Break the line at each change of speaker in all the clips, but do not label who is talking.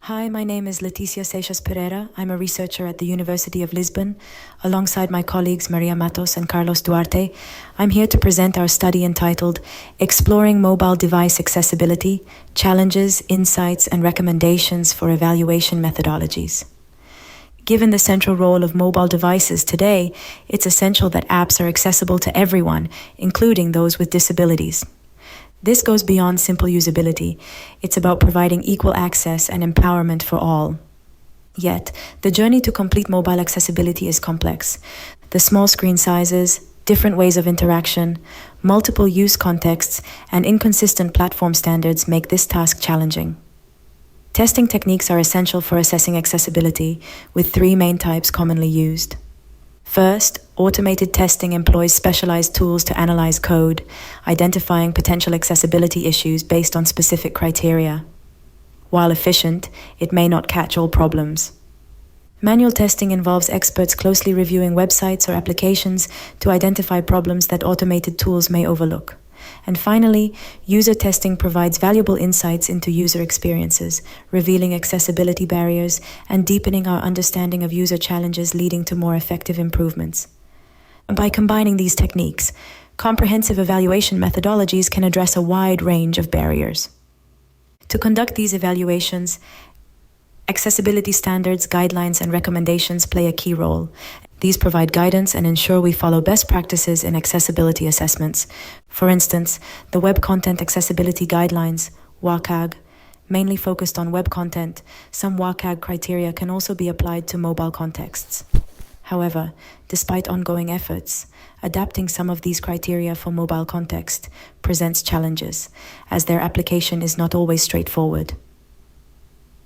Hi, my name is Letícia Seixas Pereira. I'm a researcher at the University of Lisbon. Alongside my colleagues Maria Matos and Carlos Duarte, I'm here to present our study entitled Exploring Mobile Device Accessibility, Challenges, Insights, and Recommendations for Evaluation Methodologies. Given the central role of mobile devices today, it's essential that apps are accessible to everyone, including those with disabilities. This goes beyond simple usability. It's about providing equal access and empowerment for all. Yet, the journey to complete mobile accessibility is complex. The small screen sizes, different ways of interaction, multiple use contexts, and inconsistent platform standards make this task challenging. Testing techniques are essential for assessing accessibility, with three main types commonly used. First, automated testing employs specialized tools to analyze code, identifying potential accessibility issues based on specific criteria. While efficient, it may not catch all problems. Manual testing involves experts closely reviewing websites or applications to identify problems that automated tools may overlook. And finally, user testing provides valuable insights into user experiences, revealing accessibility barriers and deepening our understanding of user challenges, leading to more effective improvements. By combining these techniques, comprehensive evaluation methodologies can address a wide range of barriers. To conduct these evaluations, accessibility standards, guidelines, and recommendations play a key role. These provide guidance and ensure we follow best practices in accessibility assessments. For instance, the Web Content Accessibility Guidelines, WCAG, mainly focused on web content. Some WCAG criteria can also be applied to mobile contexts. However, despite ongoing efforts, adapting some of these criteria for mobile context presents challenges, as their application is not always straightforward.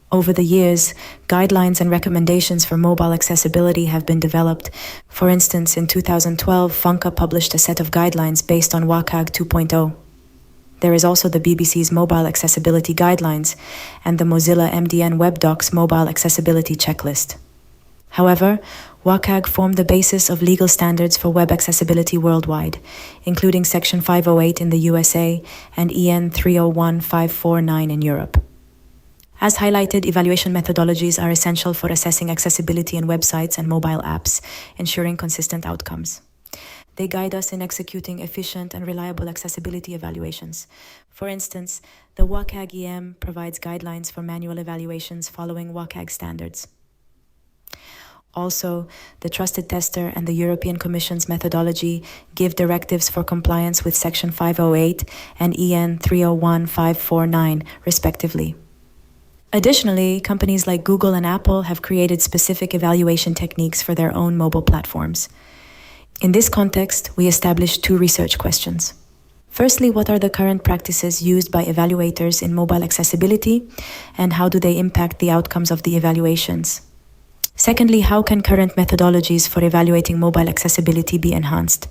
Over the years, guidelines and recommendations for mobile accessibility have been developed. For instance, in 2012, FUNCA published a set of guidelines based on WCAG 2.0. There is also the BBC's Mobile Accessibility Guidelines and the Mozilla MDN WebDocs Mobile Accessibility Checklist. However, WCAG formed the basis of legal standards for web accessibility worldwide, including Section 508 in the USA and EN 301549 in Europe. As highlighted, evaluation methodologies are essential for assessing accessibility in websites and mobile apps, ensuring consistent outcomes. They guide us in executing efficient and reliable accessibility evaluations. For instance, the WCAG EM provides guidelines for manual evaluations following WCAG standards. Also, the Trusted Tester and the European Commission's methodology give directives for compliance with Section 508 and EN 301549, respectively. Additionally, companies like Google and Apple have created specific evaluation techniques for their own mobile platforms. In this context, we established two research questions. Firstly, what are the current practices used by evaluators in mobile accessibility, and how do they impact the outcomes of the evaluations? Secondly, how can current methodologies for evaluating mobile accessibility be enhanced?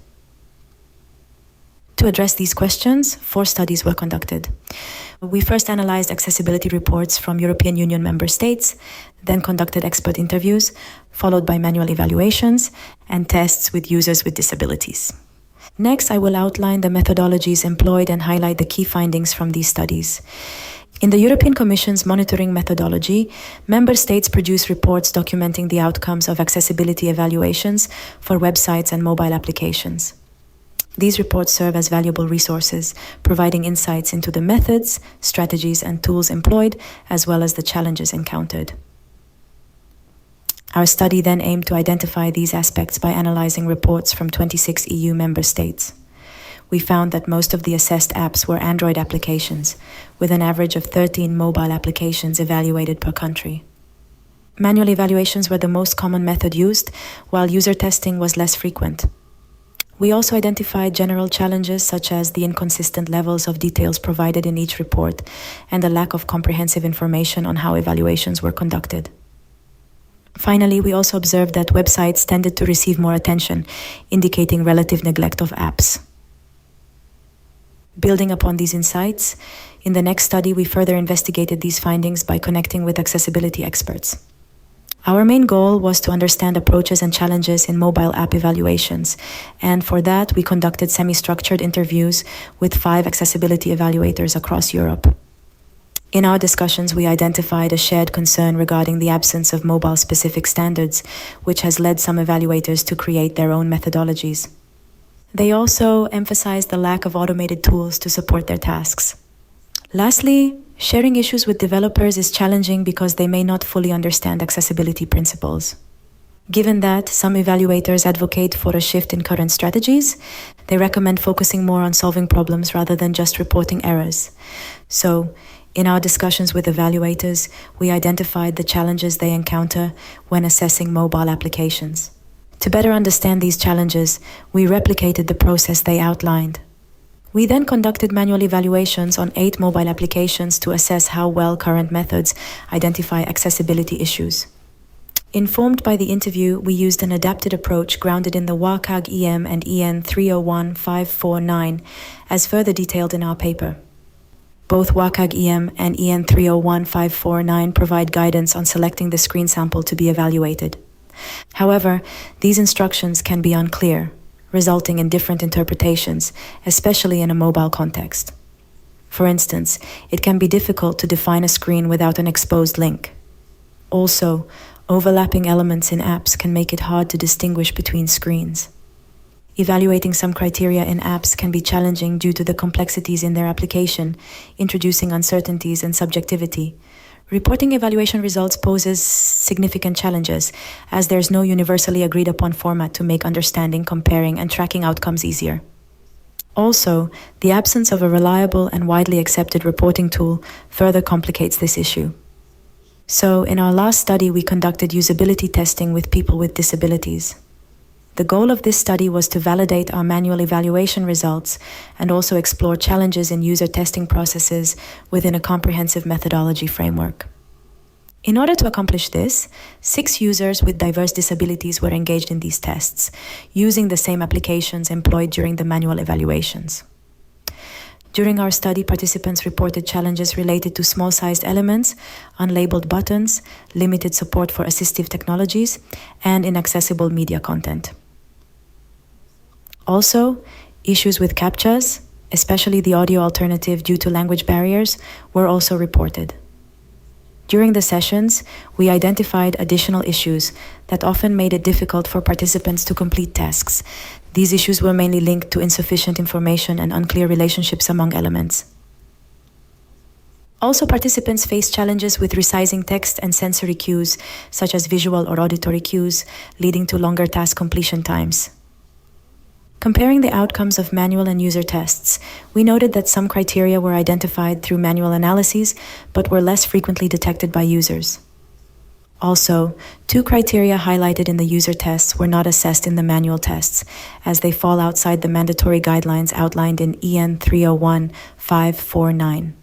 To address these questions, 4 studies were conducted. We first analyzed accessibility reports from European Union member states, then conducted expert interviews, followed by manual evaluations and tests with users with disabilities. Next, I will outline the methodologies employed and highlight the key findings from these studies. In the European Commission's monitoring methodology, member states produce reports documenting the outcomes of accessibility evaluations for websites and mobile applications. These reports serve as valuable resources, providing insights into the methods, strategies, and tools employed, as well as the challenges encountered. Our study then aimed to identify these aspects by analyzing reports from 26 EU member states. We found that most of the assessed apps were Android applications, with an average of 13 mobile applications evaluated per country. Manual evaluations were the most common method used, while user testing was less frequent. We also identified general challenges such as the inconsistent levels of details provided in each report and the lack of comprehensive information on how evaluations were conducted. Finally, we also observed that websites tended to receive more attention, indicating relative neglect of apps. Building upon these insights, in the next study we further investigated these findings by connecting with accessibility experts. Our main goal was to understand approaches and challenges in mobile app evaluations, and for that we conducted semi-structured interviews with 5 accessibility evaluators across Europe. In our discussions, we identified a shared concern regarding the absence of mobile-specific standards, which has led some evaluators to create their own methodologies. They also emphasized the lack of automated tools to support their tasks. Lastly, sharing issues with developers is challenging because they may not fully understand accessibility principles. Given that some evaluators advocate for a shift in current strategies, they recommend focusing more on solving problems rather than just reporting errors. So, in our discussions with evaluators, we identified the challenges they encounter when assessing mobile applications. To better understand these challenges, we replicated the process they outlined. We then conducted manual evaluations on 8 mobile applications to assess how well current methods identify accessibility issues. Informed by the interview, we used an adapted approach grounded in the WCAG EM and EN 301549, as further detailed in our paper. Both WCAG EM and EN 301549 provide guidance on selecting the screen sample to be evaluated. However, these instructions can be unclear, resulting in different interpretations, especially in a mobile context. For instance, it can be difficult to define a screen without an exposed link. Also, overlapping elements in apps can make it hard to distinguish between screens. Evaluating some criteria in apps can be challenging due to the complexities in their application, introducing uncertainties and subjectivity. Reporting evaluation results poses significant challenges, as there's no universally agreed upon format to make understanding, comparing, and tracking outcomes easier. Also, the absence of a reliable and widely accepted reporting tool further complicates this issue. So, in our last study, we conducted usability testing with people with disabilities. The goal of this study was to validate our manual evaluation results and also explore challenges in user testing processes within a comprehensive methodology framework. In order to accomplish this, 6 users with diverse disabilities were engaged in these tests, using the same applications employed during the manual evaluations. During our study, participants reported challenges related to small-sized elements, unlabeled buttons, limited support for assistive technologies, and inaccessible media content. Also, issues with CAPTCHAs, especially the audio alternative due to language barriers, were also reported. During the sessions, we identified additional issues that often made it difficult for participants to complete tasks. These issues were mainly linked to insufficient information and unclear relationships among elements. Also, participants faced challenges with resizing text and sensory cues, such as visual or auditory cues, leading to longer task completion times. Comparing the outcomes of manual and user tests, we noted that some criteria were identified through manual analyses, but were less frequently detected by users. Also, 2 criteria highlighted in the user tests were not assessed in the manual tests, as they fall outside the mandatory guidelines outlined in EN 301549.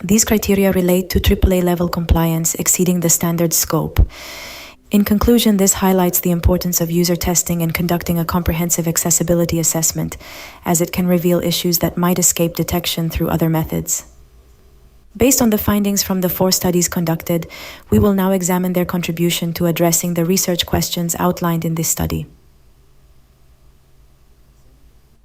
These criteria relate to AAA level compliance exceeding the standard scope. In conclusion, this highlights the importance of user testing in conducting a comprehensive accessibility assessment, as it can reveal issues that might escape detection through other methods. Based on the findings from the 4 studies conducted, we will now examine their contribution to addressing the research questions outlined in this study.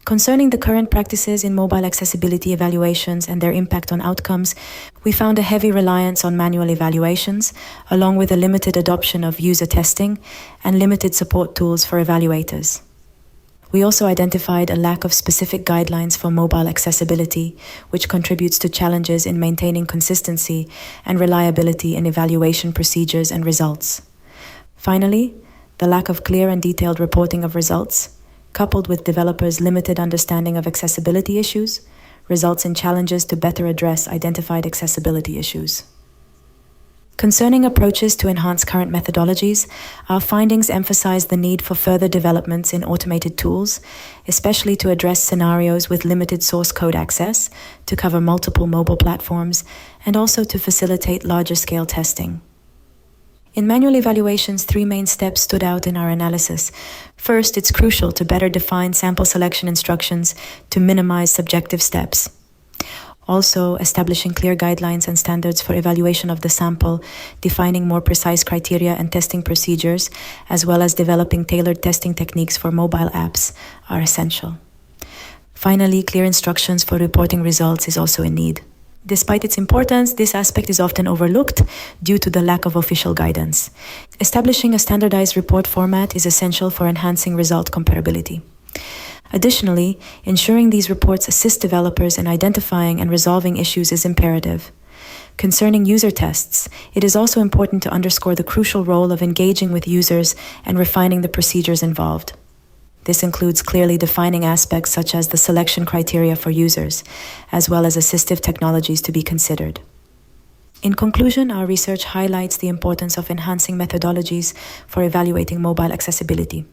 Concerning the current practices in mobile accessibility evaluations and their impact on outcomes, we found a heavy reliance on manual evaluations, along with a limited adoption of user testing and limited support tools for evaluators. We also identified a lack of specific guidelines for mobile accessibility, which contributes to challenges in maintaining consistency and reliability in evaluation procedures and results. Finally, the lack of clear and detailed reporting of results, coupled with developers' limited understanding of accessibility issues, results in challenges to better address identified accessibility issues. Concerning approaches to enhance current methodologies, our findings emphasize the need for further developments in automated tools, especially to address scenarios with limited source code access, to cover multiple mobile platforms, and also to facilitate larger-scale testing. In manual evaluations, 3 main steps stood out in our analysis. First, it's crucial to better define sample selection instructions to minimize subjective steps. Also, establishing clear guidelines and standards for evaluation of the sample, defining more precise criteria and testing procedures, as well as developing tailored testing techniques for mobile apps are essential. Finally, clear instructions for reporting results is also in need. Despite its importance, this aspect is often overlooked due to the lack of official guidance. Establishing a standardized report format is essential for enhancing result comparability. Additionally, ensuring these reports assist developers in identifying and resolving issues is imperative. Concerning user tests, it is also important to underscore the crucial role of engaging with users and refining the procedures involved. This includes clearly defining aspects such as the selection criteria for users, as well as assistive technologies to be considered. In conclusion, our research highlights the importance of enhancing methodologies for evaluating mobile accessibility.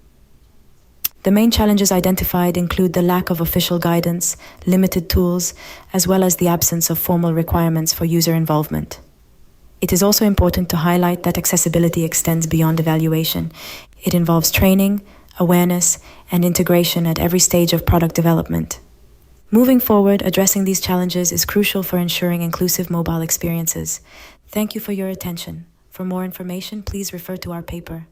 The main challenges identified include the lack of official guidance, limited tools, as well as the absence of formal requirements for user involvement. It is also important to highlight that accessibility extends beyond evaluation. It involves training, awareness, and integration at every stage of product development. Moving forward, addressing these challenges is crucial for ensuring inclusive mobile experiences. Thank you for your attention. For more information, please refer to our paper.